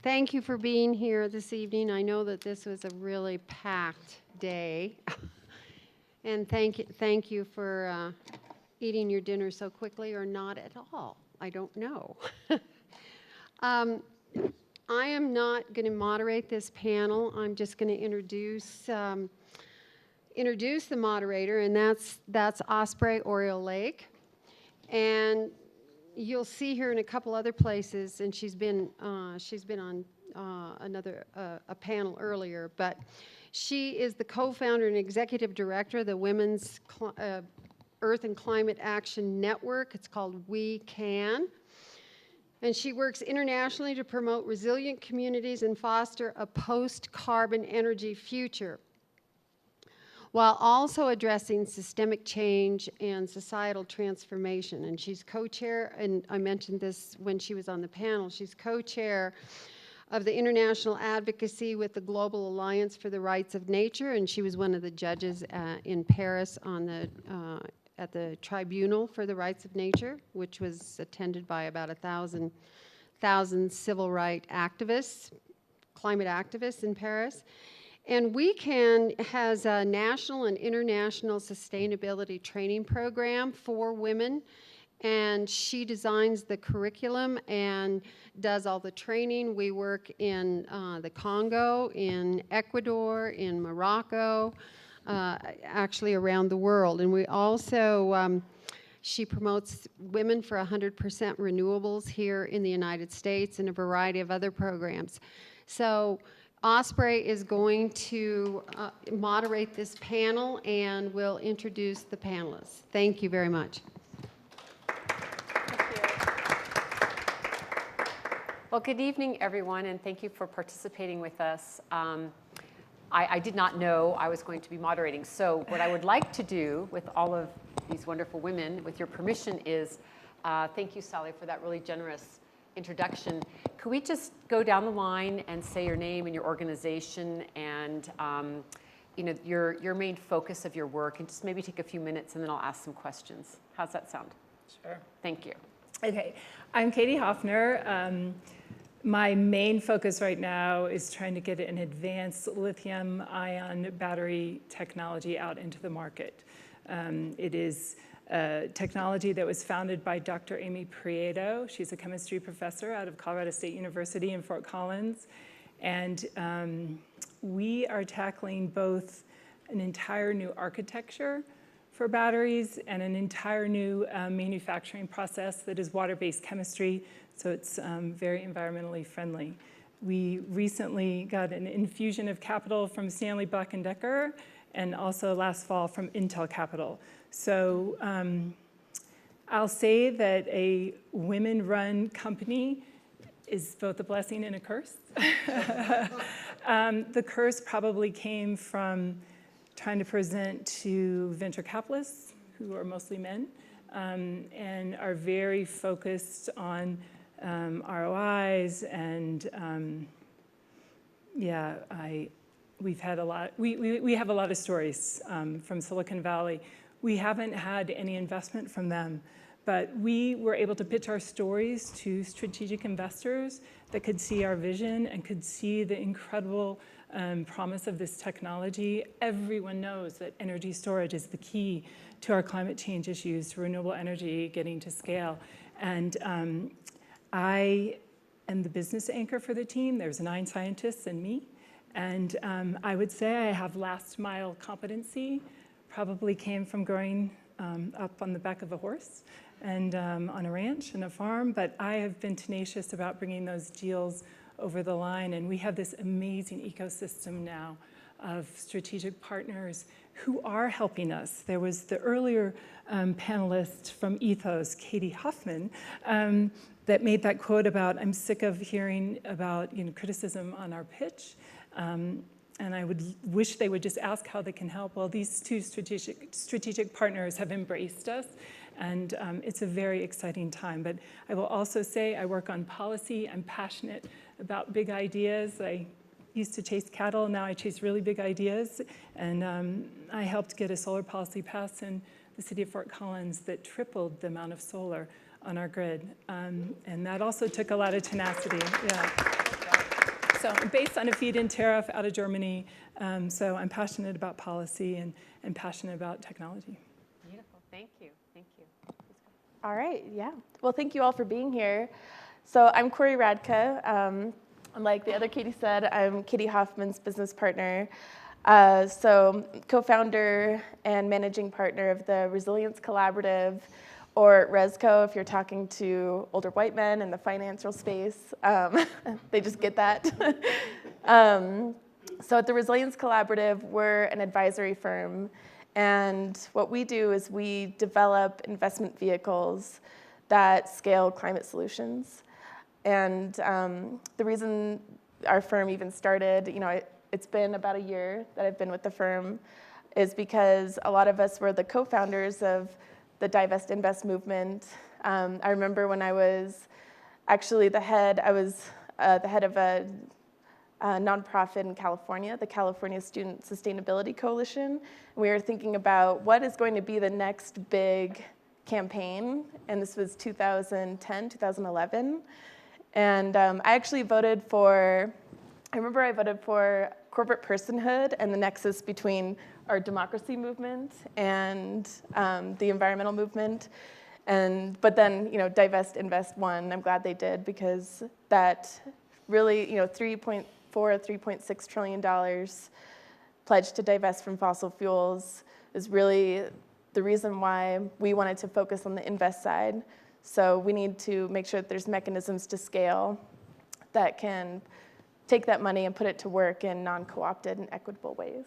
Thank you for being here this evening. I know that this was a really packed day. And thank you for eating your dinner so quickly or not at all. I don't know. I am not going to moderate this panel. I'm just going to introduce the moderator, and that's Osprey, Orielle Lake. And you'll see her in a couple other places, and she's been on a panel earlier, but she is the co-founder and executive director of the Women's Earth and Climate Action Network. It's called WECAN. And she works internationally to promote resilient communities and foster a post-carbon energy future, while also addressing systemic change and societal transformation. And she's co-chair, and I mentioned this when she was on the panel, she's co-chair of the International Advocacy with the Global Alliance for the Rights of Nature, and she was one of the judges in Paris on at the Tribunal for the Rights of Nature, which was attended by about 1,000 civil rights activists, climate activists in Paris. And WECAN has a national and international sustainability training program for women, and she designs the curriculum and does all the training. We work in the Congo, in Ecuador, in Morocco, actually around the world. And we also, she promotes Women for 100% Renewables here in the United States and a variety of other programs. So Osprey is going to moderate this panel and will introduce the panelists. Thank you very much. Thank you. Well, good evening, everyone, and thank you for participating with us. I did not know I was going to be moderating, so what I would like to do with all of these wonderful women, with your permission, is thank you, Sally, for that really generous introduction. Could we just go down the line and say your name and your organization and your main focus of your work, and just maybe take a few minutes and then I'll ask some questions. How's that sound? Sure. Thank you. Okay, I'm Katie Hoffner. My main focus right now is trying to get an advanced lithium-ion battery technology out into the market. It is technology that was founded by Dr. Amy Prieto. She's a chemistry professor out of Colorado State University in Fort Collins. And we are tackling both an entire new architecture for batteries and an entire new manufacturing process that is water-based chemistry, so it's very environmentally friendly. We recently got an infusion of capital from Stanley Black & Decker, and also last fall from Intel Capital. So I'll say that a women-run company is both a blessing and a curse. The curse probably came from trying to present to venture capitalists, who are mostly men, and are very focused on ROIs, and we've had a lot. We have a lot of stories from Silicon Valley. We haven't had any investment from them, but we were able to pitch our stories to strategic investors that could see our vision and could see the incredible promise of this technology. Everyone knows that energy storage is the key to our climate change issues, renewable energy getting to scale. And I am the business anchor for the team. There's 9 scientists and me. And I would say I have last mile competency, probably came from growing up on the back of a horse and on a ranch and a farm, but I have been tenacious about bringing those deals over the line, and we have this amazing ecosystem now of strategic partners who are helping us. There was the earlier panelist from Ethos, Katie Hoffman, that made that quote about, I'm sick of hearing about criticism on our pitch. And I would wish they would just ask how they can help. Well, these 2 strategic partners have embraced us, and it's a very exciting time. But I will also say I work on policy. I'm passionate about big ideas. I used to chase cattle, now I chase really big ideas. And I helped get a solar policy passed in the city of Fort Collins that tripled the amount of solar on our grid. And that also took a lot of tenacity. Yeah. So I'm based on a feed-in tariff out of Germany. So I'm passionate about policy and passionate about technology. Beautiful. Thank you. Thank you. All right, yeah. Well, thank you all for being here. So I'm Corie Radka. Like the other Katie said, I'm Katie Hoffman's business partner. So co-founder and managing partner of the Resilience Collaborative, or Resco, if you're talking to older white men in the financial space. They just get that. So at the Resilience Collaborative, we're an advisory firm. And what we do is we develop investment vehicles that scale climate solutions. And the reason our firm even started, it's been about a year that I've been with the firm, is because a lot of us were the co-founders of the Divest Invest movement. I remember when I was actually the head of a nonprofit in California, the California Student Sustainability Coalition. And we were thinking about what is going to be the next big campaign, and this was 2010, 2011. And I actually voted for corporate personhood and the nexus between our democracy movement and the environmental movement. But then, Divest Invest won. I'm glad they did, because that really, $3.6 trillion pledged to divest from fossil fuels is really the reason why we wanted to focus on the invest side. So we need to make sure that there's mechanisms to scale that can take that money and put it to work in non-co-opted and equitable ways.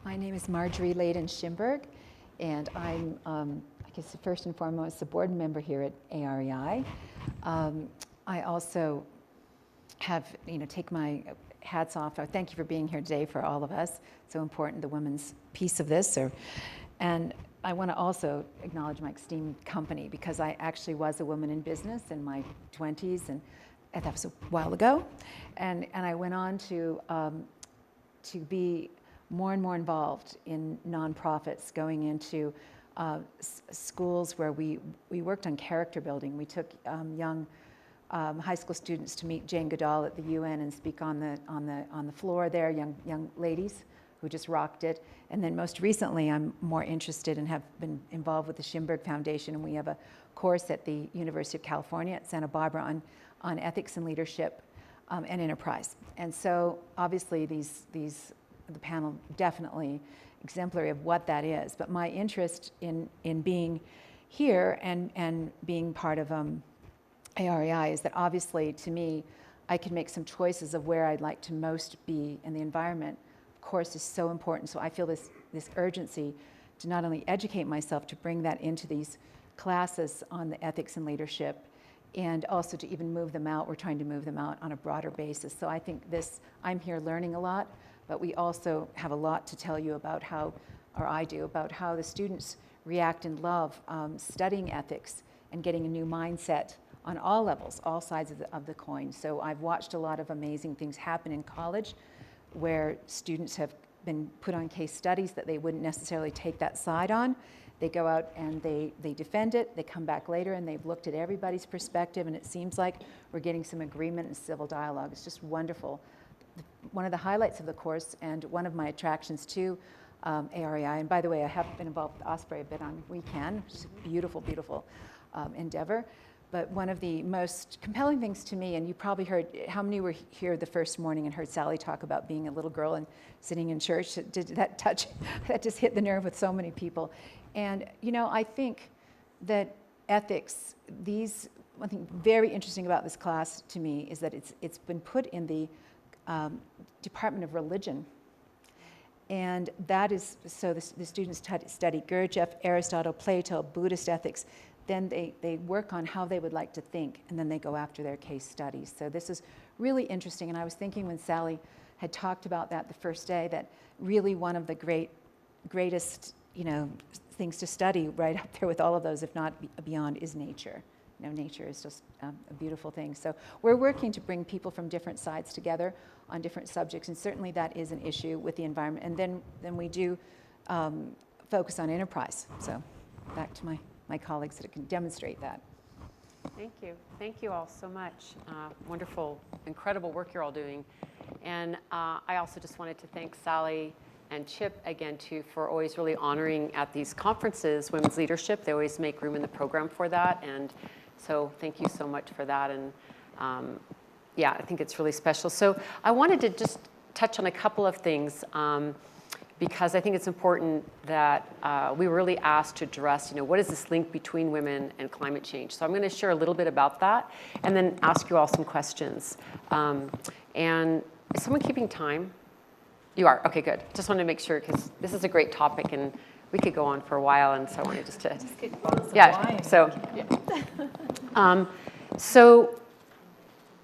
My name is Marjorie Layden, and I'm, I guess, first and foremost, a board member here at AREI. I also have, take my hats off. Thank you for being here today for all of us. So important, the women's piece of this. And I want to also acknowledge my esteemed company, because I actually was a woman in business in my 20s, and that was a while ago. And I went on to be more and more involved in nonprofits, going into schools where we worked on character building. We took young high school students to meet Jane Goodall at the UN and speak on the floor there, young ladies who just rocked it. And then most recently, I'm more interested and have been involved with the Schimberg Foundation, and we have a course at the University of California at Santa Barbara on ethics and leadership and enterprise. And so obviously the panel definitely exemplary of what that is. But my interest in being here and being part of AREI is that obviously, to me, I can make some choices of where I'd like to most be in the environment. Of course, is so important. So I feel this urgency to not only educate myself, to bring that into these classes on the ethics and leadership, and also to even move them out. We're trying to move them out on a broader basis. So I think I'm here learning a lot, but we also have a lot to tell you about I do, about how the students react and love studying ethics and getting a new mindset on all levels, all sides of the coin. So I've watched a lot of amazing things happen in college, where students have been put on case studies that they wouldn't necessarily take that side on. They go out and they defend it, they come back later and they've looked at everybody's perspective, and it seems like we're getting some agreement and civil dialogue. It's just wonderful. One of the highlights of the course, and one of my attractions to AREI, and by the way, I have been involved with Osprey a bit on WECAN, which is a beautiful, beautiful endeavor. But one of the most compelling things to me, and you probably heard, how many were here the first morning and heard Sally talk about being a little girl and sitting in church? Did that touch? That just hit the nerve with so many people. And I think that ethics, one thing very interesting about this class to me is that it's been put in the Department of Religion. And that is, so the students study Gurdjieff, Aristotle, Plato, Buddhist ethics. Then they work on how they would like to think, and then they go after their case studies. So this is really interesting, and I was thinking when Sally had talked about that the first day, that really one of the greatest things to study right up there with all of those, if not beyond, is nature. Nature is just a beautiful thing. So we're working to bring people from different sides together on different subjects, and certainly that is an issue with the environment. And then we do focus on enterprise. So back to my colleagues that can demonstrate that. Thank you. Thank you all so much. Wonderful, incredible work you're all doing. And I also just wanted to thank Sally and Chip again too for always really honoring at these conferences women's leadership. They always make room in the program for that. And so thank you so much for that. And yeah, I think it's really special. So I wanted to just touch on a couple of things because I think it's important that we were really asked to address, what is this link between women and climate change? So I'm going to share a little bit about that and then ask you all some questions. And is someone keeping time? You are? Okay, good. Just wanted to make sure because this is a great topic and we could go on for a while. And so I wanted just to, yeah. So, so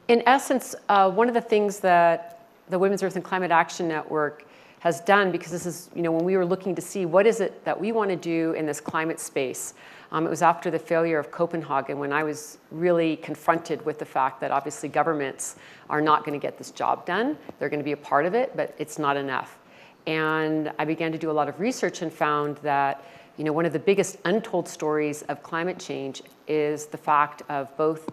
in essence, one of the things that the Women's Earth and Climate Action Network has done, because this is, when we were looking to see what is it that we want to do in this climate space, it was after the failure of Copenhagen when I was really confronted with the fact that obviously governments are not going to get this job done. They're going to be a part of it, but it's not enough. And I began to do a lot of research and found that, one of the biggest untold stories of climate change is the fact of both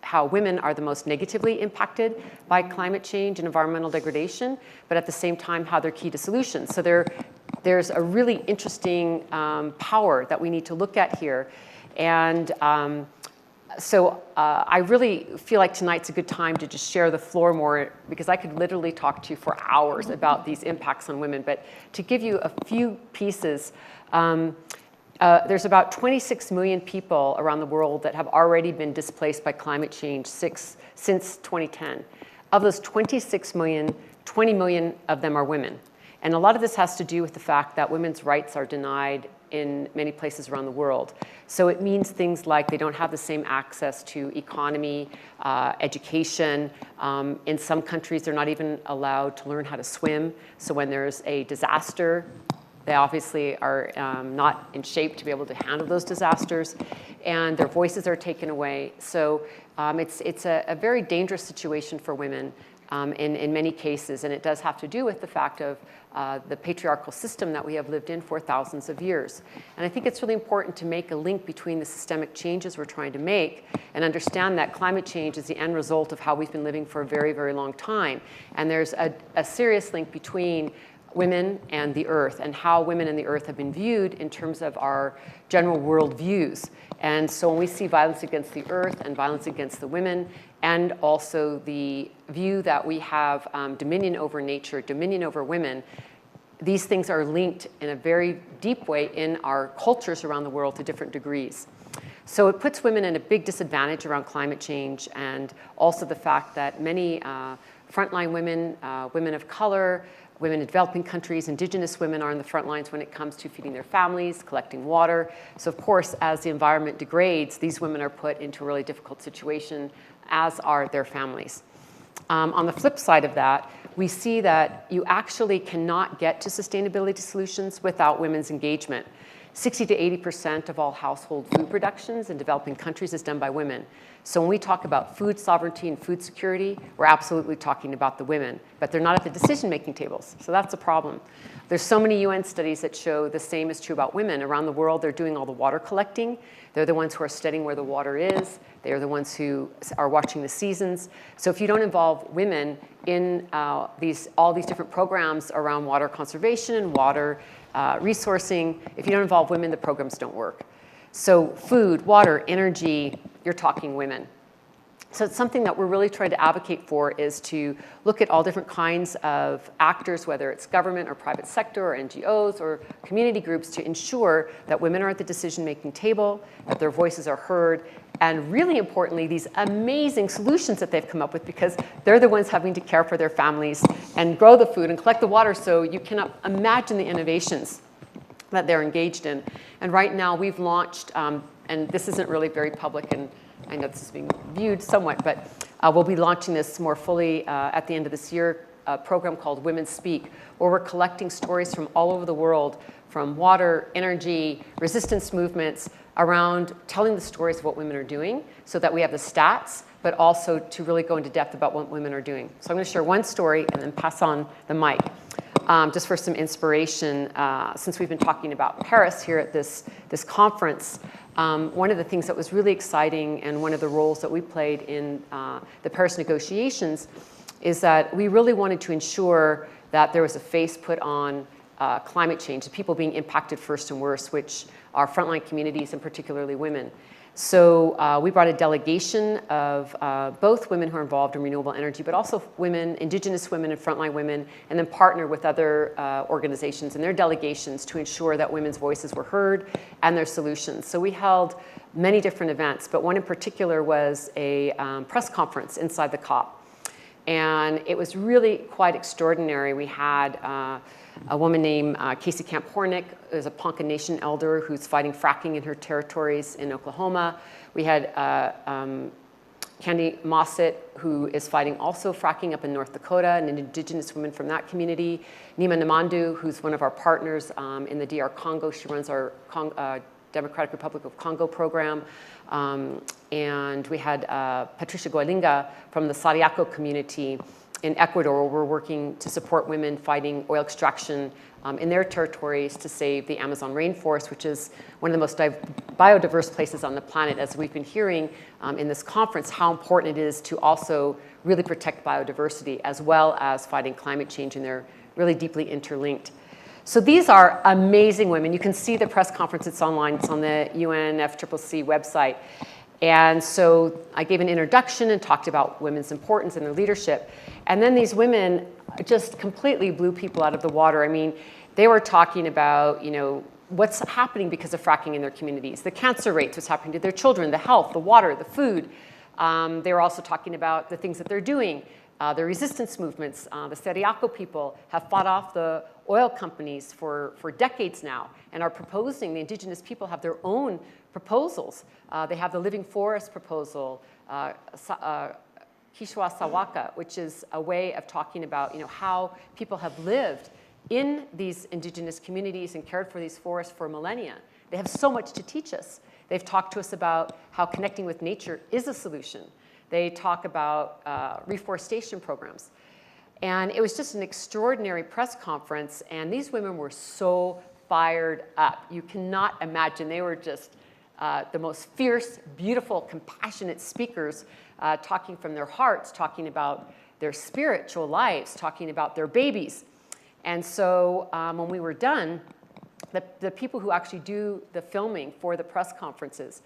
how women are the most negatively impacted by climate change and environmental degradation, but at the same time, how they're key to solutions. So there's a really interesting power that we need to look at here. And so I really feel like tonight's a good time to just share the floor more, because I could literally talk to you for hours about these impacts on women. But to give you a few pieces, there's about 26 million people around the world that have already been displaced by climate change since 2010. Of those 26 million, 20 million of them are women. And a lot of this has to do with the fact that women's rights are denied in many places around the world. So it means things like they don't have the same access to economy, education. In some countries, they're not even allowed to learn how to swim. So when there's a disaster, they obviously are not in shape to be able to handle those disasters, and their voices are taken away. So it's a very dangerous situation for women in many cases, and it does have to do with the fact of the patriarchal system that we have lived in for thousands of years. And I think it's really important to make a link between the systemic changes we're trying to make and understand that climate change is the end result of how we've been living for a very, very long time. And there's a serious link between women and the earth and how women and the earth have been viewed in terms of our general world views. And so when we see violence against the earth and violence against the women, and also the view that we have dominion over nature, dominion over women, these things are linked in a very deep way in our cultures around the world to different degrees. So it puts women in a big disadvantage around climate change, and also the fact that many frontline women, women of color, women in developing countries, indigenous women are on the front lines when it comes to feeding their families, collecting water. So of course, as the environment degrades, these women are put into a really difficult situation, as are their families. On the flip side of that, we see that you actually cannot get to sustainability solutions without women's engagement. 60 to 80% of all household food productions in developing countries is done by women. So when we talk about food sovereignty and food security, we're absolutely talking about the women, but they're not at the decision-making tables. So that's a problem. There's so many UN studies that show the same is true about women. Around the world, they're doing all the water collecting. They're the ones who are studying where the water is. They are the ones who are watching the seasons. So if you don't involve women in all these different programs around water conservation and water resourcing, if you don't involve women, the programs don't work. So food, water, energy, you're talking women. So it's something that we're really trying to advocate for, is to look at all different kinds of actors, whether it's government or private sector or NGOs or community groups, to ensure that women are at the decision-making table, that their voices are heard, and really importantly, these amazing solutions that they've come up with, because they're the ones having to care for their families and grow the food and collect the water. So you cannot imagine the innovations that they're engaged in. And right now we've launched, and this isn't really very public, and I know this is being viewed somewhat, but we'll be launching this more fully at the end of this year, a program called Women Speak, where we're collecting stories from all over the world, from water, energy, resistance movements, around telling the stories of what women are doing, so that we have the stats, but also to really go into depth about what women are doing. So I'm going to share one story and then pass on the mic. just for some inspiration, since we've been talking about Paris here at this conference, one of the things that was really exciting and one of the roles that we played in the Paris negotiations is that we really wanted to ensure that there was a face put on climate change, the people being impacted first and worst, which are frontline communities and particularly women. So we brought a delegation of both women who are involved in renewable energy, but also women, indigenous women and frontline women, and then partner with other organizations and their delegations to ensure that women's voices were heard and their solutions. So we held many different events, but one in particular was a press conference inside the COP. And it was really quite extraordinary. We had a woman named Casey Camp Hornick, who's a Ponca Nation elder who's fighting fracking in her territories in Oklahoma. We had Candy Mossett, who is fighting also fracking up in North Dakota, an indigenous woman from that community. Nima Namandu, who's one of our partners in the DR Congo. She runs our Democratic Republic of Congo program. And we had Patricia Goalinga from the Sariaco community in Ecuador, where we're working to support women fighting oil extraction in their territories to save the Amazon rainforest, which is one of the most biodiverse places on the planet, as we've been hearing in this conference, how important it is to also really protect biodiversity as well as fighting climate change, and they're really deeply interlinked. So these are amazing women. You can see the press conference, it's online, it's on the UNFCCC website. And so I gave an introduction and talked about women's importance and their leadership. And then these women just completely blew people out of the water. I mean, they were talking about, you know, what's happening because of fracking in their communities, the cancer rates, what's happening to their children, the health, the water, the food. They were also talking about the things that they're doing. The resistance movements, the Sariaco people have fought off the oil companies for decades now and are proposing, the indigenous people have their own proposals. They have the Living Forest proposal, Kishwa Sawaka, which is a way of talking about, you know, how people have lived in these indigenous communities and cared for these forests for millennia. They have so much to teach us. They've talked to us about how connecting with nature is a solution. They talk about reforestation programs. And it was just an extraordinary press conference, and these women were so fired up. You cannot imagine. They were just the most fierce, beautiful, compassionate speakers, talking from their hearts, talking about their spiritual lives, talking about their babies. And so when we were done, the people who actually do the filming for the press conferences,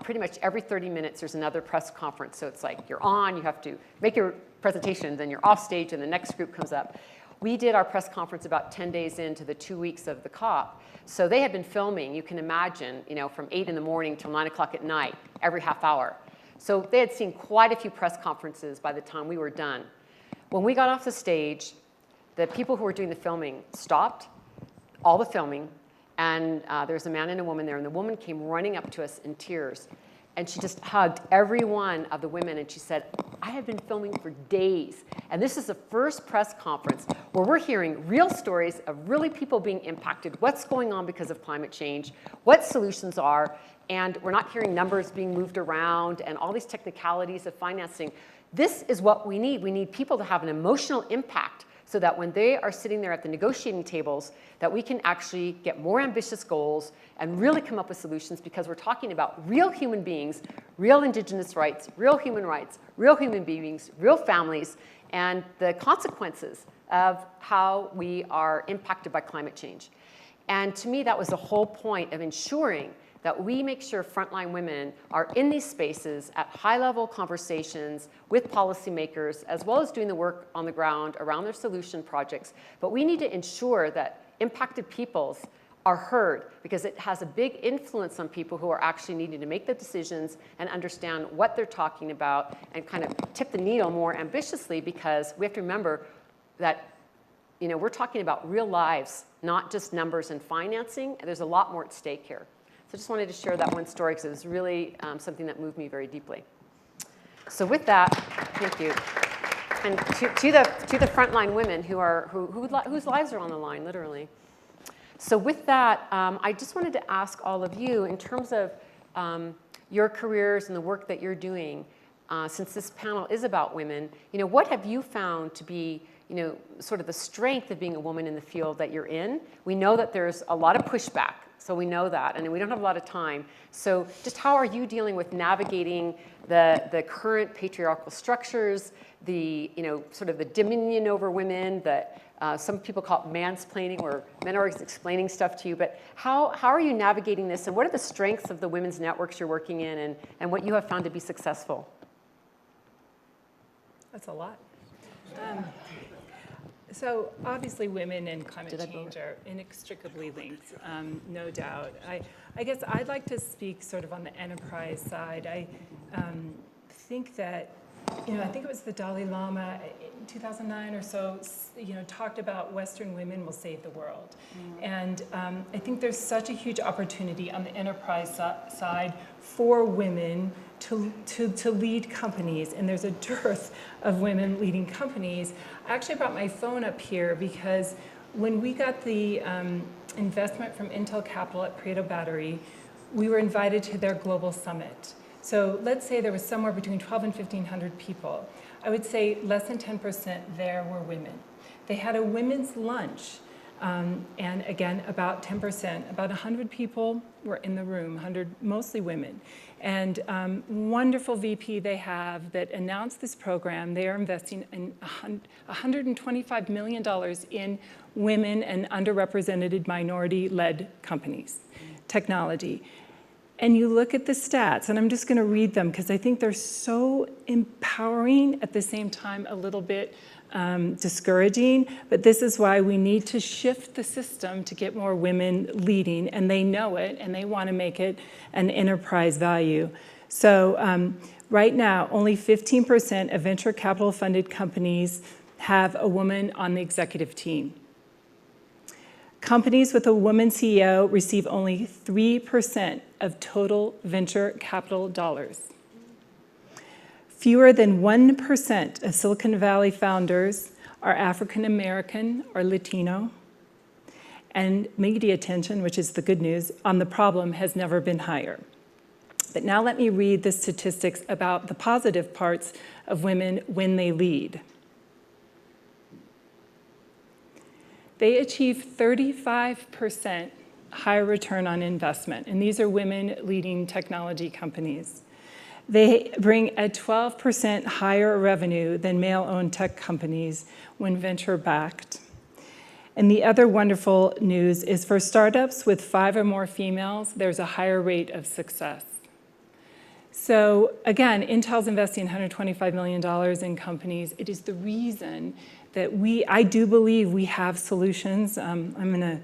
pretty much every 30 minutes there's another press conference. So it's like you're on, you have to make your presentation, then you're off stage and the next group comes up. We did our press conference about 10 days into the 2 weeks of the COP. So they had been filming, you can imagine, you know, from 8 in the morning till 9 o'clock at night, every half hour. So they had seen quite a few press conferences by the time we were done. When we got off the stage, the people who were doing the filming stopped all the filming, and there was a man and a woman there, and the woman came running up to us in tears, and she just hugged every one of the women, and she said, I have been filming for days, and this is the first press conference where we're hearing real stories of really people being impacted, what's going on because of climate change, what solutions are, and we're not hearing numbers being moved around and all these technicalities of financing. This is what we need. We need people to have an emotional impact so that when they are sitting there at the negotiating tables, that we can actually get more ambitious goals and really come up with solutions, because we're talking about real human beings, real indigenous rights, real human beings, real families, and the consequences of how we are impacted by climate change. And to me, that was the whole point of ensuring that we make sure frontline women are in these spaces at high-level conversations with policymakers, as well as doing the work on the ground around their solution projects. But we need to ensure that impacted peoples are heard, because it has a big influence on people who are actually needing to make the decisions and understand what they're talking about and kind of tip the needle more ambitiously, because we have to remember that, you know, we're talking about real lives, not just numbers and financing. There's a lot more at stake here. So I just wanted to share that one story because it was really something that moved me very deeply. So with that, thank you. And to the frontline women whose lives are on the line, literally. So with that, I just wanted to ask all of you, in terms of your careers and the work that you're doing, since this panel is about women, you know, what have you found to be sort of the strength of being a woman in the field that you're in. We know that there's a lot of pushback, so we know that, and we don't have a lot of time. So just how are you dealing with navigating the current patriarchal structures, the, sort of the dominion over women, that some people call it mansplaining, where men are explaining stuff to you, but how are you navigating this, and what are the strengths of the women's networks you're working in, and what you have found to be successful? That's a lot. So obviously women and climate change are inextricably linked, no doubt. I guess I'd like to speak sort of on the enterprise side. I think that, I think it was the Dalai Lama in 2009 or so, talked about Western women will save the world. And I think there's such a huge opportunity on the enterprise side for women to lead companies, and there's a dearth of women leading companies. I actually brought my phone up here because when we got the investment from Intel Capital at Prieto Battery, we were invited to their global summit. So let's say there was somewhere between 1,200 and 1,500 people. I would say less than 10% there were women. They had a women's lunch, and again, about 10%, about 100 people were in the room, 100, mostly women. And wonderful VP they have that announced this program. They are investing in $125 million in women and underrepresented minority-led companies, technology. And you look at the stats, and I'm just going to read them because I think they're so empowering, at the same time a little bit discouraging, but this is why we need to shift the system to get more women leading, and they know it, and they want to make it an enterprise value. So right now, only 15% of venture capital funded companies have a woman on the executive team. Companies with a woman CEO receive only 3% of total venture capital dollars. Fewer than 1% of Silicon Valley founders are African American or Latino. And media attention, which is the good news, on the problem has never been higher. But now let me read the statistics about the positive parts of women when they lead. They achieve 35% higher return on investment, and these are women leading technology companies. They bring a 12% higher revenue than male-owned tech companies when venture-backed. And the other wonderful news is for startups with 5 or more females, there's a higher rate of success. So again, Intel's investing $125 million in companies. It is the reason that I do believe we have solutions. I'm going to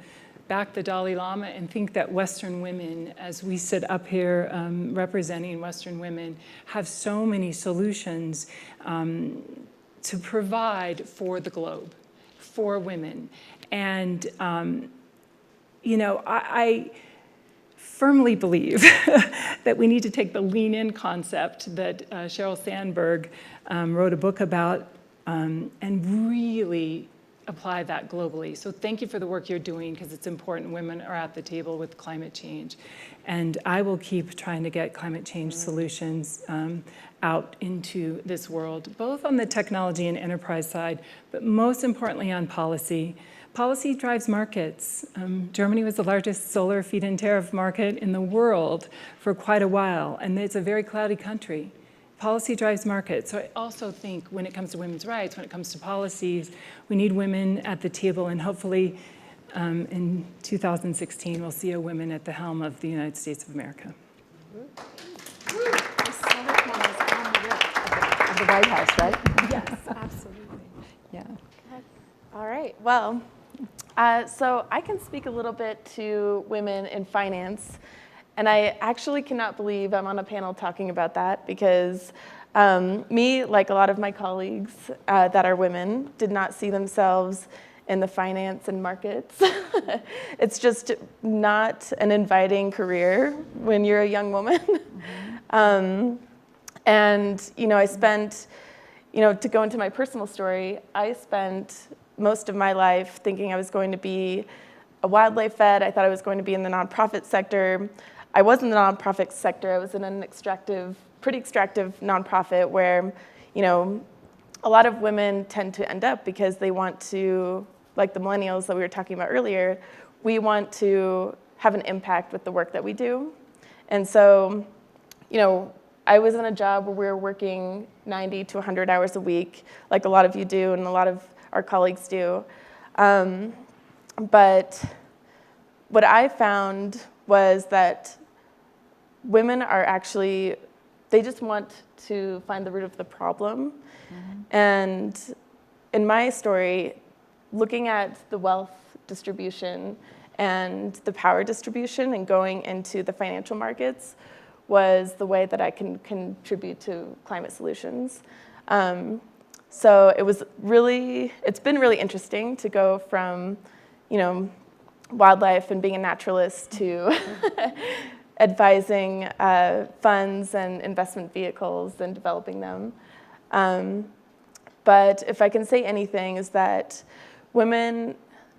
back the Dalai Lama and think that Western women, as we sit up here representing Western women, have so many solutions to provide for the globe, for women. And, I firmly believe that we need to take the lean-in concept that Sheryl Sandberg wrote a book about and really apply that globally. So thank you for the work you're doing, because it's important women are at the table with climate change. And I will keep trying to get climate change solutions out into this world, both on the technology and enterprise side, but most importantly on policy. Policy drives markets. Germany was the largest solar feed-in tariff market in the world for quite a while, and it's a very cloudy country. Policy drives markets. So I also think when it comes to women's rights, when it comes to policies, we need women at the table, and hopefully in 2016 we'll see a woman at the helm of the United States of America. Of the White House, right? Yes, absolutely. Yeah. All right, well, so I can speak a little bit to women in finance. And I actually cannot believe I'm on a panel talking about that, because me, like a lot of my colleagues that are women, did not see themselves in the finance and markets. It's just not an inviting career when you're a young woman. Mm-hmm. And, I spent, to go into my personal story, I spent most of my life thinking I was going to be a wildlife vet. I thought I was going to be in the nonprofit sector. I was in the nonprofit sector. I was in an pretty extractive nonprofit where, a lot of women tend to end up because they want to, like the millennials that we were talking about earlier, we want to have an impact with the work that we do. And so, you know, I was in a job where we were working 90 to 100 hours a week, like a lot of you do and a lot of our colleagues do. But what I found was that women are actually, they just want to find the root of the problem. And in my story, looking at the wealth distribution and the power distribution and going into the financial markets was the way that I can contribute to climate solutions. So it's been really interesting to go from, you know, wildlife and being a naturalist to advising funds and investment vehicles and developing them. But if I can say anything, is that women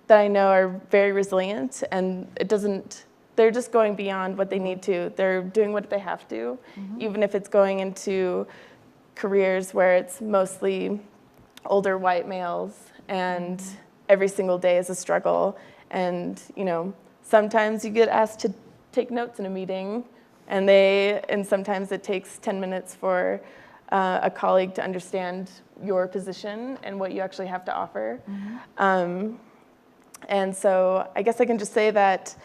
that I know are very resilient, and they're just going beyond what they need to. They're doing what they have to, even if it's going into careers where it's mostly older white males, and every single day is a struggle. And, you know, sometimes you get asked to take notes in a meeting, and sometimes it takes 10 minutes for a colleague to understand your position and what you actually have to offer. And so I guess I can just say that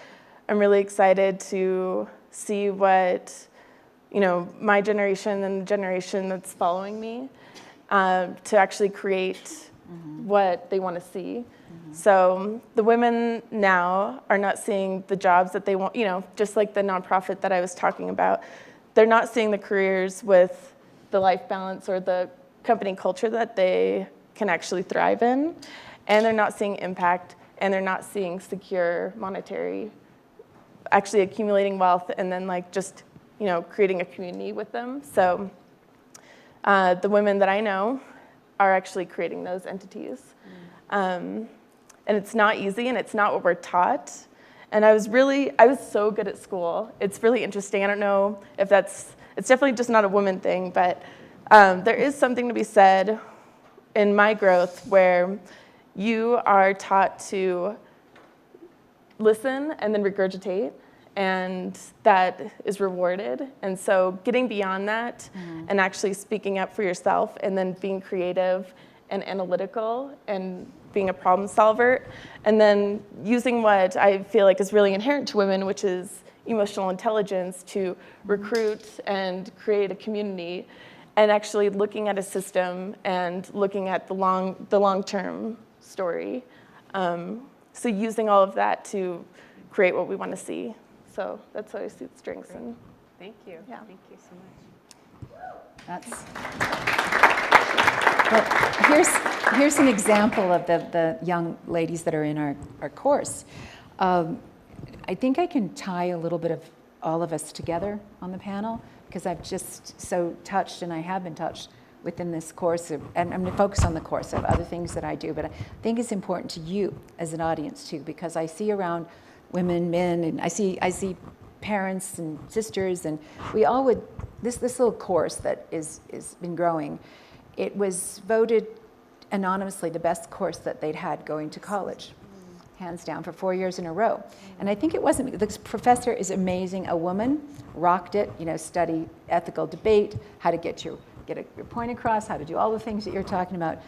I'm really excited to see what, you know, my generation and the generation that's following me to actually create what they want to see. So the women now are not seeing the jobs that they want, you know, just like the nonprofit that I was talking about. They're not seeing the careers with the life balance or the company culture that they can actually thrive in. And they're not seeing impact, and they're not seeing secure monetary, actually accumulating wealth and then like just, you know, creating a community with them. So the women that I know are actually creating those entities. And it's not easy, and it's not what we're taught. And I was so good at school. It's really interesting. I don't know if it's definitely just not a woman thing, but there is something to be said in my growth where you are taught to listen and then regurgitate, and that is rewarded. And so getting beyond that and actually speaking up for yourself, and then being creative and analytical and being a problem solver, and then using what I feel like is really inherent to women, which is emotional intelligence, to recruit and create a community, and actually looking at a system and looking at the long-term story. So using all of that to create what we want to see. So that's how I see the strengths. And Thank you. Yeah. Thank you so much. Well, here's an example of the young ladies that are in our course. I think I can tie a little bit of all of us together on the panel, because I've just so touched, and I have been touched within this course, and I'm going to focus on the course of other things that I do, but I think it's important to you as an audience too, because I see around women, men, and I see parents and sisters, and we all would, this little course that is been growing, it was voted anonymously the best course that they'd had going to college, hands down, for 4 years in a row. And I think it wasn't, this professor is amazing, a woman, rocked it, you know, study ethical debate, how to get your point across, how to do all the things that you're talking about.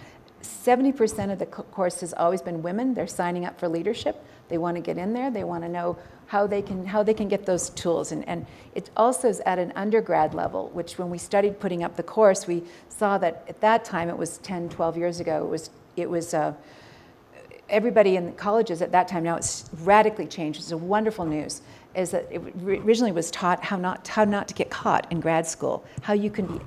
70% of the course has always been women. They're signing up for leadership. They want to get in there. They want to know how they can get those tools. And it also is at an undergrad level, which when we studied putting up the course, we saw that at that time, it was 10, 12 years ago, it was everybody in the colleges at that time, now it's radically changed. It's a wonderful news, is that it originally was taught how not to get caught in grad school, how you can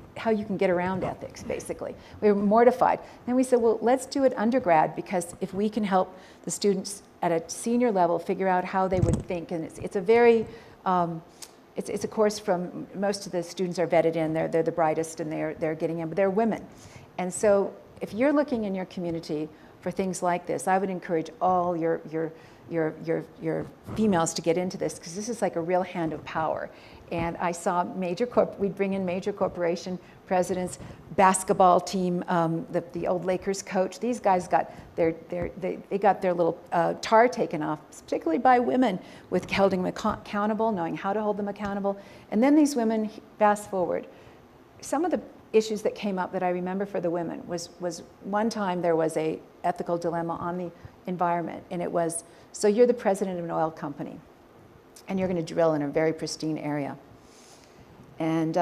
get around ethics, basically. We were mortified. Then we said, well, let's do it undergrad, because if we can help the students at a senior level figure out how they would think, and it's a very, it's a course from, most of the students are vetted in, they're the brightest, and they're getting in, but they're women. And so if you're looking in your community for things like this. I would encourage all your females to get into this, because this is like a real hand of power. And I saw we'd bring in major corporation presidents, basketball team, the old Lakers coach. These guys got they got their little tar taken off, particularly by women, with holding them accountable, knowing how to hold them accountable. And then these women, fast forward, some of the issues that came up that I remember for the women was one time there was a ethical dilemma on the environment, and it was, so you're the president of an oil company, and you're going to drill in a very pristine area. And,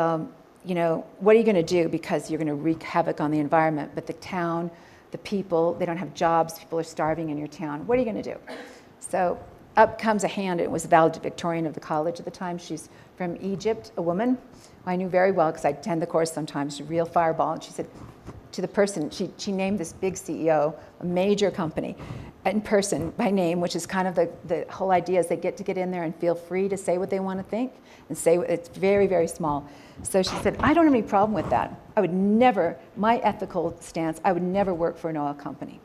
you know, what are you going to do? Because you're going to wreak havoc on the environment. But the town, the people, they don't have jobs. People are starving in your town. What are you going to do? So up comes a hand. It was the valedictorian of the college at the time. She's from Egypt, a woman who I knew very well because I attend the course sometimes, a real fireball. And she said to the person, she named this big CEO, a major company, in person by name, which is kind of the whole idea, is they get in there and feel free to say what they want to think and say it's very, very small. So she said, I don't have any problem with that. I would never, my ethical stance, I would never work for an oil company.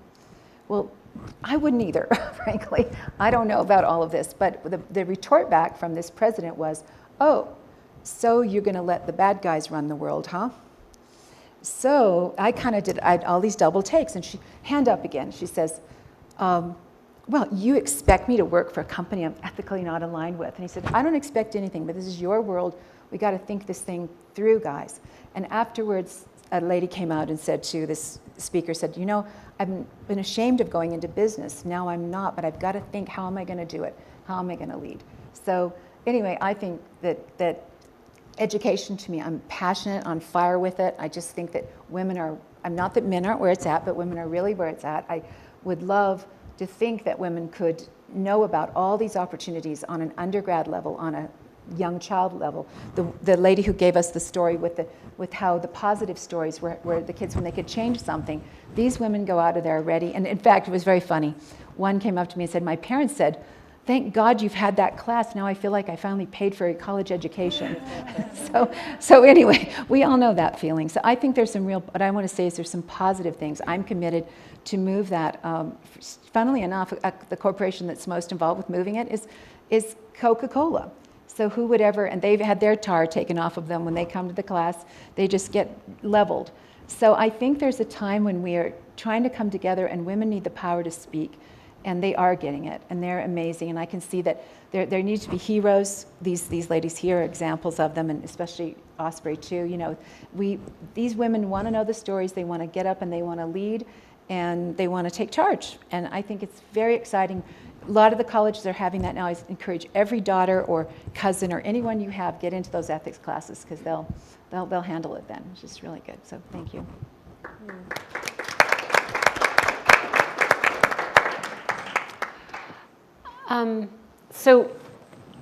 Well, I wouldn't either, frankly. I don't know about all of this, but the retort back from this president was, oh, so you're going to let the bad guys run the world, huh? So I kind of did all these double takes, and she, hand up again, she says, well, you expect me to work for a company I'm ethically not aligned with. And he said, I don't expect anything, but this is your world. We got to think this thing through, guys. And afterwards, a lady came out and said to this speaker, said, you know, I've been ashamed of going into business. Now I'm not, but I've got to think, how am I going to do it? How am I going to lead? So anyway, I think that education, to me, I'm passionate, on fire with it. I just think that women are, I'm not that men aren't where it's at, but women are really where it's at. I would love to think that women could know about all these opportunities on an undergrad level, on a young child level. The lady who gave us the story with how the positive stories were the kids, when they could change something, these women go out of there ready. And in fact, it was very funny. One came up to me and said, my parents said, thank God you've had that class. Now I feel like I finally paid for a college education. So anyway, we all know that feeling. So I think there's some real, what I want to say is there's some positive things. I'm committed to move that. Funnily enough, the corporation that's most involved with moving it is Coca-Cola. So who would ever, and they've had their tar taken off of them when they come to the class, they just get leveled. So I think there's a time when we are trying to come together, and women need the power to speak. And they are getting it, and they're amazing. And I can see that there needs to be heroes. These ladies here are examples of them, and especially Osprey too. You know, these women want to know the stories. They want to get up and they want to lead, and they want to take charge. And I think it's very exciting. A lot of the colleges are having that now. I encourage every daughter or cousin or anyone you have, get into those ethics classes, because they'll handle it then. It's just really good. So thank you. So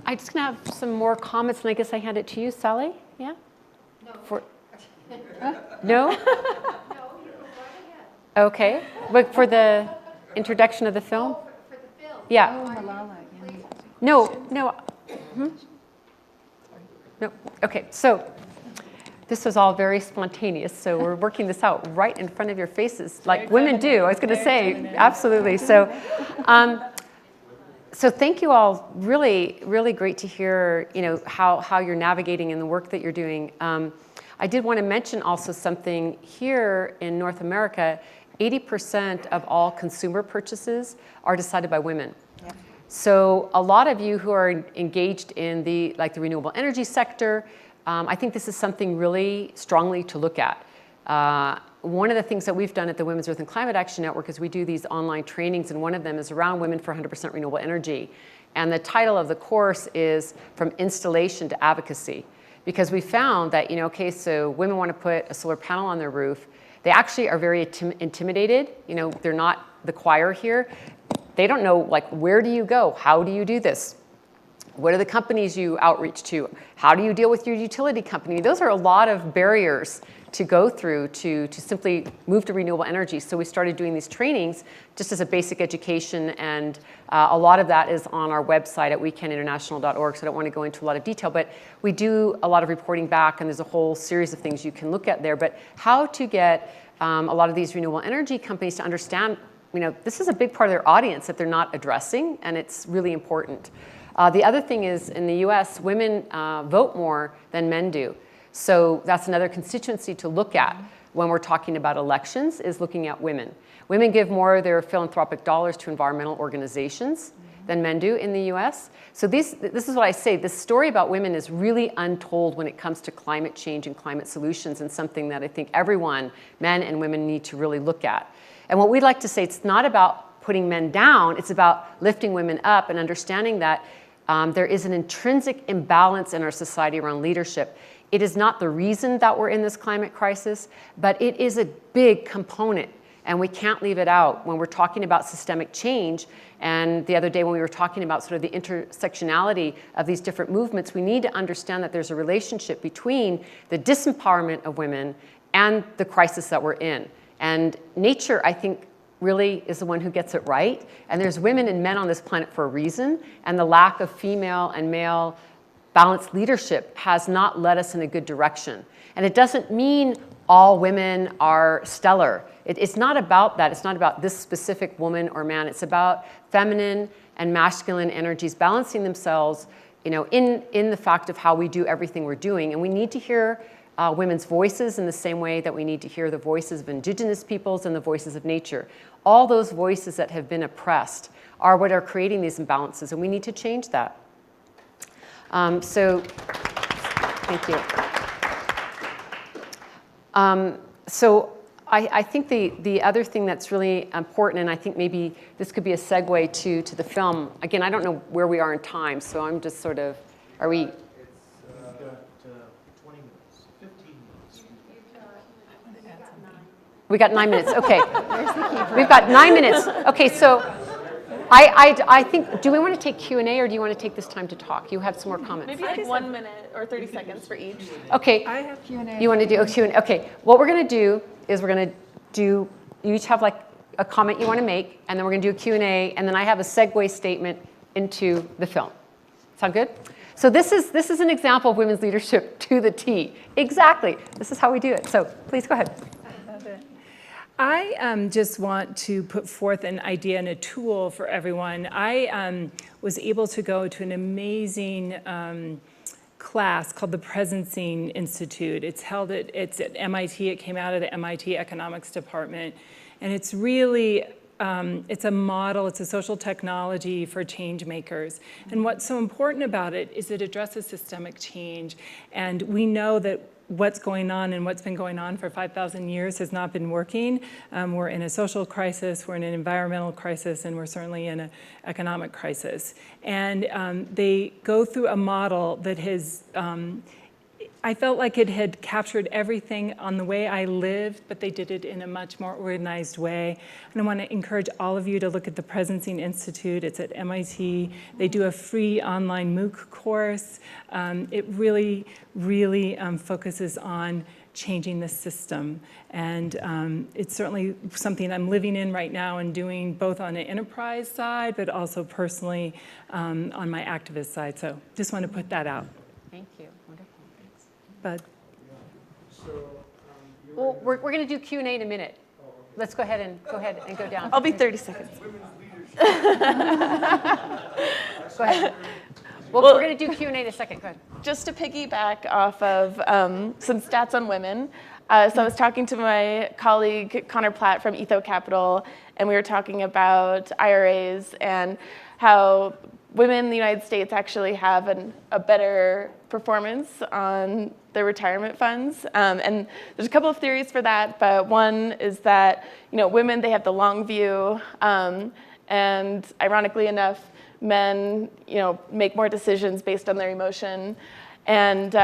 I'm just going to have some more comments, and I guess I hand it to you, Sally? Yeah? No. No? No, you go right ahead. Okay. But for the introduction of the film? Oh, for the film. Yeah. Oh, Malala, yeah. No. No. Okay. So this was all very spontaneous. So we're working this out right in front of your faces, like women do. I was going to say, absolutely. So. So thank you all. Really, really great to hear, you know, how you're navigating in the work that you're doing. I did want to mention also something here in North America. 80% of all consumer purchases are decided by women. Yeah. So a lot of you who are engaged in the renewable energy sector, I think this is something really strongly to look at. One of the things that we've done at the Women's Earth and Climate Action Network is we do these online trainings, and one of them is around Women for 100% Renewable Energy. And the title of the course is From Installation to Advocacy. Because we found that, you know, okay, so women want to put a solar panel on their roof. They actually are very intimidated. You know, they're not the choir here. They don't know, like, where do you go? How do you do this? What are the companies you outreach to? How do you deal with your utility company? Those are a lot of barriers to go through to simply move to renewable energy. So we started doing these trainings just as a basic education, and a lot of that is on our website at wecaninternational.org, so I don't want to go into a lot of detail, but we do a lot of reporting back, and there's a whole series of things you can look at there. But how to get a lot of these renewable energy companies to understand this is a big part of their audience that they're not addressing, and it's really important. The other thing is, in the US, women vote more than men do. So that's another constituency to look at when we're talking about elections, is looking at women. Women give more of their philanthropic dollars to environmental organizations than men do in the US. So this is what I say, this story about women is really untold when it comes to climate change and climate solutions, and something that I think everyone, men and women, need to really look at. And what we'd like to say, it's not about putting men down, it's about lifting women up and understanding that there is an intrinsic imbalance in our society around leadership. It is not the reason that we're in this climate crisis, but it is a big component, and we can't leave it out when we're talking about systemic change. And the other day when we were talking about sort of the intersectionality of these different movements, we need to understand that there's a relationship between the disempowerment of women and the crisis that we're in. And nature, I think, really is the one who gets it right. And there's women and men on this planet for a reason, and the lack of female and male balanced leadership has not led us in a good direction. And it doesn't mean all women are stellar. It's not about that. It's not about this specific woman or man. It's about feminine and masculine energies balancing themselves, in the fact of how we do everything we're doing. And we need to hear women's voices in the same way that we need to hear the voices of indigenous peoples and the voices of nature. All those voices that have been oppressed are what are creating these imbalances, and we need to change that. So, thank you. So I think the other thing that's really important, and I think maybe this could be a segue to the film. Again, I don't know where we are in time, so I'm just sort of, are we? It's got 20 minutes, 15 minutes. We got 9 minutes, okay. We've got 9 minutes. Okay, so I think, do we want to take Q&A, or do you want to take this time to talk? You have some more comments. Maybe like 1 minute or 30 seconds for each. Okay. I have Q&A. You want to do a Q&A? Okay. What we're going to do is you each have like a comment you want to make, and then we're going to do a Q&A, and then I have a segue statement into the film. Sound good? So this is an example of women's leadership to the T. Exactly. This is how we do it. So please go ahead. I just want to put forth an idea and a tool for everyone. I was able to go to an amazing class called the Presencing Institute. It's at MIT. It came out of the MIT Economics Department. And it's really, it's a model, it's a social technology for change makers. And what's so important about it is it addresses systemic change. And we know that what's going on and what's been going on for 5,000 years has not been working. We're in a social crisis, we're in an environmental crisis, and we're certainly in an economic crisis. And they go through a model that has, I felt like it had captured everything on the way I lived, but they did it in a much more organized way. And I want to encourage all of you to look at the Presencing Institute. It's at MIT. They do a free online MOOC course. It really, really focuses on changing the system. And it's certainly something I'm living in right now and doing both on an enterprise side, but also personally on my activist side. So just want to put that out. Thank you. Wonderful. But Well, we're going to do Q&A in a minute. Let's go ahead and go down. I'll be 30 seconds. Go ahead. Well, we're going to do Q&A in a second. Go ahead. Just to piggyback off of some stats on women. So I was talking to my colleague Connor Platt from Etho Capital, and we were talking about IRAs and how women in the United States actually have a better performance on their retirement funds. And there's a couple of theories for that, but one is that, women, they have the long view, and ironically enough, men, make more decisions based on their emotion, and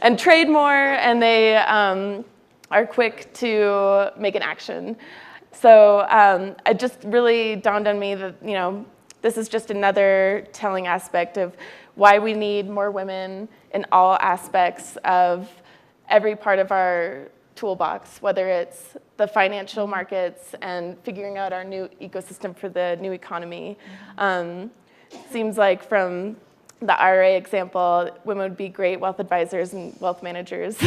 and trade more, and they are quick to make an action. So it just really dawned on me that, this is just another telling aspect of why we need more women in all aspects of every part of our toolbox, whether it's the financial markets and figuring out our new ecosystem for the new economy. Seems like from the AREI example, women would be great wealth advisors and wealth managers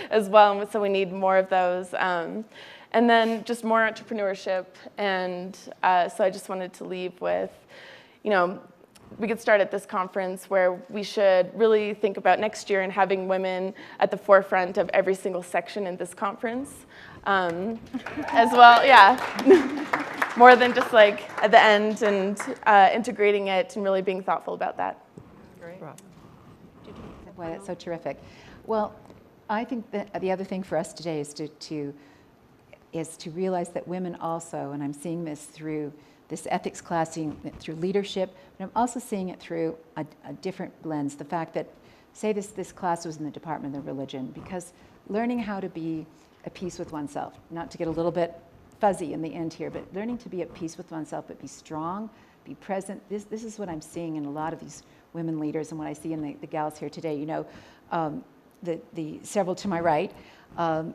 as well, so we need more of those. And then just more entrepreneurship. And so I just wanted to leave with, we could start at this conference where we should really think about next year and having women at the forefront of every single section in this conference. As well, yeah. More than just like at the end and integrating it and really being thoughtful about that. Great. Well, that's so terrific. Well, I think that the other thing for us today is to realize that women also, and I'm seeing this through this ethics class, seeing it through leadership, but I'm also seeing it through a different lens. The fact that, say this class was in the Department of Religion, because learning how to be at peace with oneself, not to get a little bit fuzzy in the end here, but learning to be at peace with oneself, but be strong, be present. This is what I'm seeing in a lot of these women leaders and what I see in the gals here today. The several to my right, for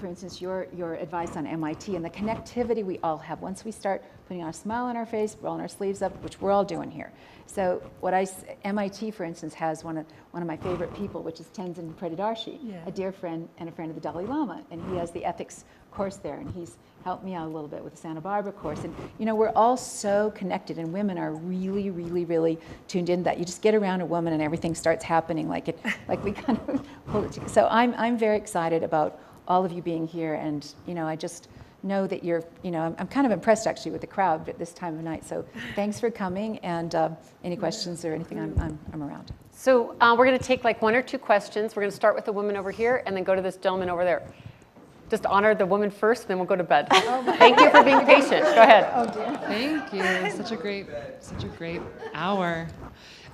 instance, your advice on MIT and the connectivity we all have. Once we start putting our smile on our face, rolling our sleeves up, which we're all doing here. So MIT, for instance, has one of my favorite people, which is Tenzin Predadarshi, a dear friend and a friend of the Dalai Lama, and he has the ethics course there, and he's helped me out a little bit with the Santa Barbara course. And we're all so connected, and women are really, really, really tuned in that you just get around a woman and everything starts happening like we kind of pull it together. So I'm very excited about all of you being here, and I just know that you're, I'm kind of impressed actually with the crowd at this time of night. So thanks for coming, and any questions or anything, I'm around. So we're going to take like 1 or 2 questions. We're going to start with the woman over here and then go to this gentleman over there. Just honor the woman first, then we'll go to bed. Thank you for being patient. Go ahead. Oh dear. Thank you. Such a great hour.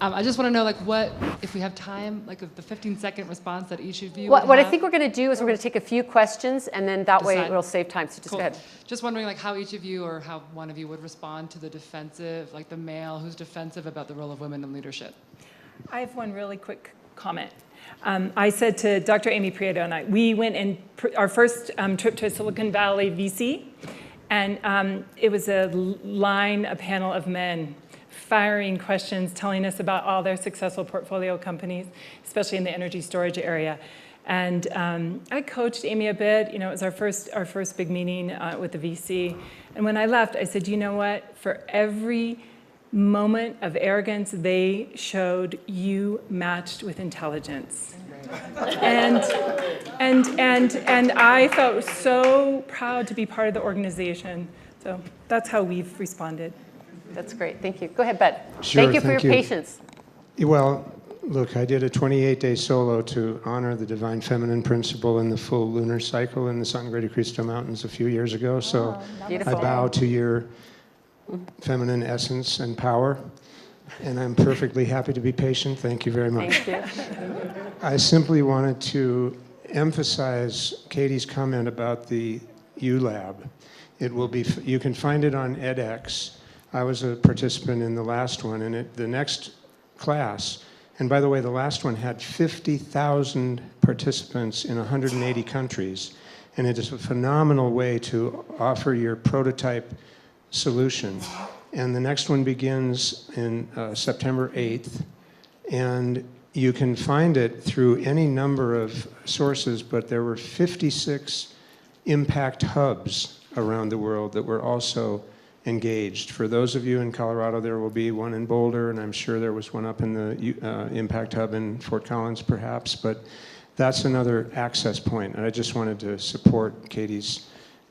I just want to know, what if we have time, the 15-second response that each of you. What I think we're going to do is we're going to take a few questions, and then that way it'll save time. So just go ahead. Just wondering, how each of you or how one of you would respond to the defensive, the male who's defensive about the role of women in leadership. I have one really quick comment. I said to Dr. Amy Prieto and I, we went in our first trip to Silicon Valley VC, and it was a panel of men firing questions, telling us about all their successful portfolio companies, especially in the energy storage area. And I coached Amy a bit. It was our first big meeting with the VC. And when I left, I said, you know what? For every moment of arrogance they showed, you matched with intelligence. And I felt so proud to be part of the organization. So that's how we've responded. That's great. Thank you. Go ahead, Bed. Sure, thank you for your patience. Well, look, I did a 28-day solo to honor the divine feminine principle in the full lunar cycle in the Sangre de Cristo Mountains a few years ago. So I bow to your feminine essence and power, and I'm perfectly happy to be patient. Thank you very much. Thank you. I simply wanted to emphasize Katie's comment about the ULab. It will be, you can find it on edX. I was a participant in the last one, and the next class, and by the way, the last one had 50,000 participants in 180 countries, and it is a phenomenal way to offer your prototype solution. And the next one begins in September 8th, and you can find it through any number of sources, but there were 56 impact hubs around the world that were also engaged. For those of you in Colorado, there will be one in Boulder, and I'm sure there was one up in the impact hub in Fort Collins perhaps, but that's another access point. And I just wanted to support Katie's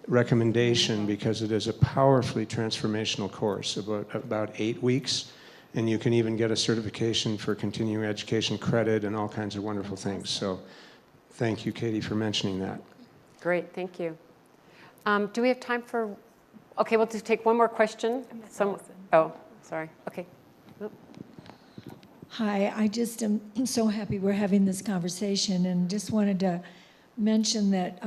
recommendation because it is a powerfully transformational course, about 8 weeks, and you can even get a certification for continuing education credit and all kinds of wonderful things. So thank you, Katie, for mentioning that. Great, thank you. Do we have time for, okay, we'll just take one more question. Oh, sorry, okay. Hi, I just am so happy we're having this conversation, and just wanted to mention that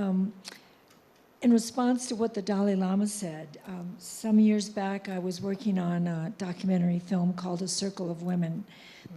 in response to what the Dalai Lama said, some years back I was working on a documentary film called A Circle of Women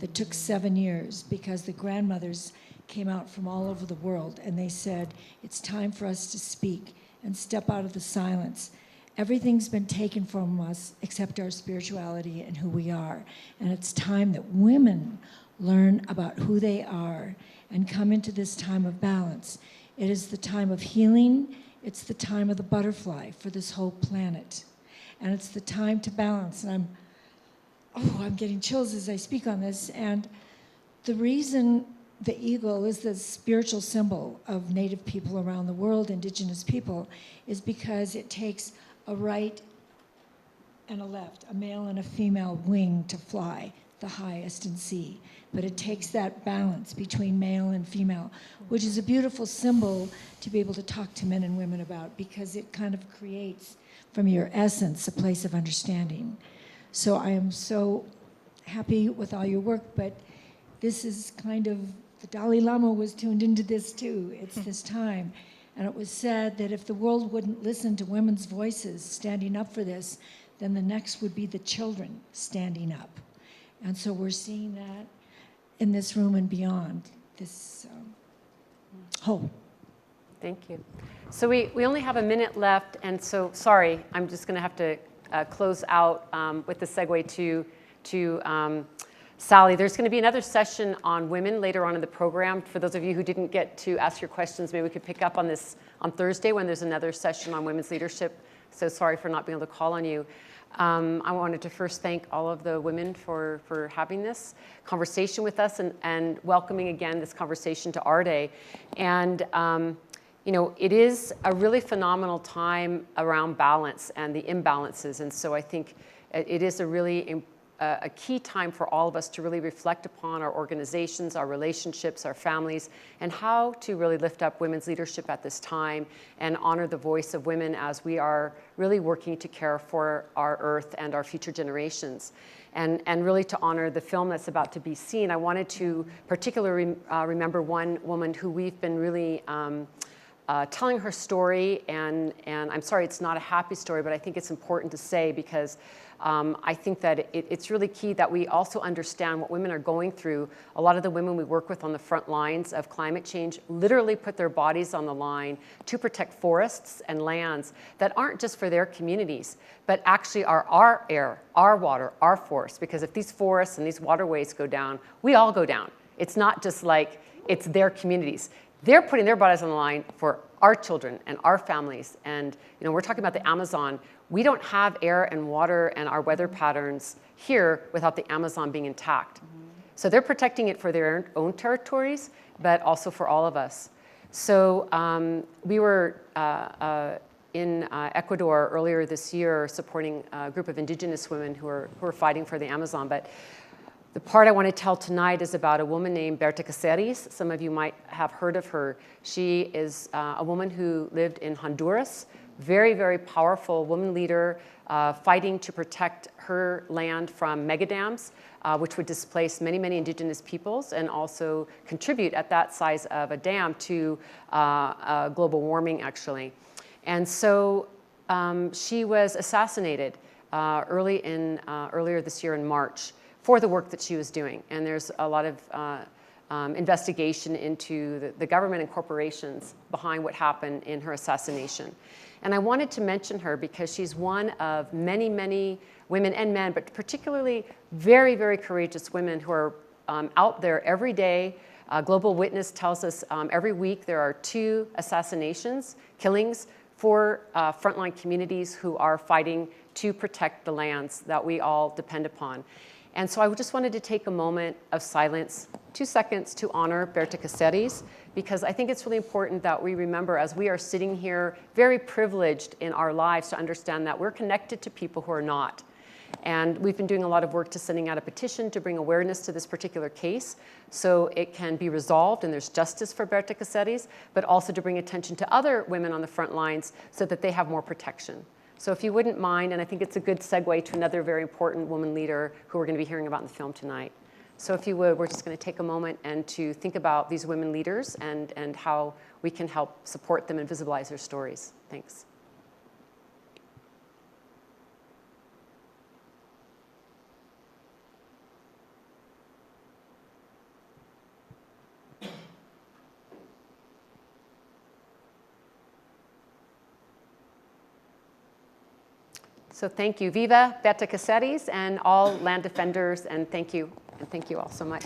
that took 7 years because the grandmothers came out from all over the world and they said, it's time for us to speak and step out of the silence. Everything's been taken from us except our spirituality and who we are. And it's time that women learn about who they are and come into this time of balance. It is the time of healing. It's the time of the butterfly for this whole planet. And it's the time to balance. And I'm getting chills as I speak on this. And the reason the eagle is the spiritual symbol of Native people around the world, indigenous people, is because it takes a right and a left, a male and a female wing to fly the highest in sea. But it takes that balance between male and female, which is a beautiful symbol to be able to talk to men and women about, because it kind of creates from your essence a place of understanding. So I am so happy with all your work, but this is kind of, the Dalai Lama was tuned into this too. It's this time. And it was said that if the world wouldn't listen to women's voices standing up for this, then the next would be the children standing up. And so we're seeing that in this room and beyond, this hope. Thank you. So we only have a minute left, and so sorry, I'm just going to have to close out with the segue to Sally. There's going to be another session on women later on in the program. For those of you who didn't get to ask your questions, maybe we could pick up on this on Thursday when there's another session on women's leadership. So sorry for not being able to call on you. I wanted to first thank all of the women for having this conversation with us and welcoming again this conversation to AREDAY. And you know, it is a really phenomenal time around balance and the imbalances. And so I think it is a really a key time for all of us to really reflect upon our organizations, our relationships, our families, and how to really lift up women's leadership at this time and honor the voice of women as we are really working to care for our earth and our future generations. And really to honor the film that's about to be seen, I wanted to particularly remember one woman who we've been really telling her story, and I'm sorry it's not a happy story, but I think it's important to say because I think that it's really key that we also understand what women are going through. A lot of the women we work with on the front lines of climate change literally put their bodies on the line to protect forests and lands that aren't just for their communities, but actually are our air, our water, our forests. Because if these forests and these waterways go down, we all go down. It's not just like it's their communities. They're putting their bodies on the line for our children and our families. And you know, we're talking about the Amazon. We don't have air and water and our weather patterns here without the Amazon being intact. So they're protecting it for their own territories, but also for all of us. So we were in Ecuador earlier this year supporting a group of indigenous women who are fighting for the Amazon. But the part I want to tell tonight is about a woman named Berta Cáceres. Some of you might have heard of her. She is a woman who lived in Honduras, very, very powerful woman leader fighting to protect her land from megadams, which would displace many, many indigenous peoples and also contribute at that size of a dam to global warming, actually. And so she was assassinated earlier this year in March for the work that she was doing. And there's a lot of investigation into the government and corporations behind what happened in her assassination. And I wanted to mention her because she's one of many, many women and men, but particularly very, very courageous women who are out there every day. Global Witness tells us every week there are 2 assassinations, killings for frontline communities who are fighting to protect the lands that we all depend upon. And so I just wanted to take a moment of silence, 2 seconds, to honor Berta Cáceres, because I think it's really important that we remember as we are sitting here very privileged in our lives to understand that we're connected to people who are not. And we've been doing a lot of work to sending out a petition to bring awareness to this particular case so it can be resolved and there's justice for Berta Cáceres, but also to bring attention to other women on the front lines so that they have more protection. So if you wouldn't mind, and I think it's a good segue to another very important woman leader who we're going to be hearing about in the film tonight. So if you would, we're just going to take a moment and to think about these women leaders and how we can help support them and visibilize their stories. Thanks. So thank you. Viva Berta Cáceres and all land defenders, and thank you all so much.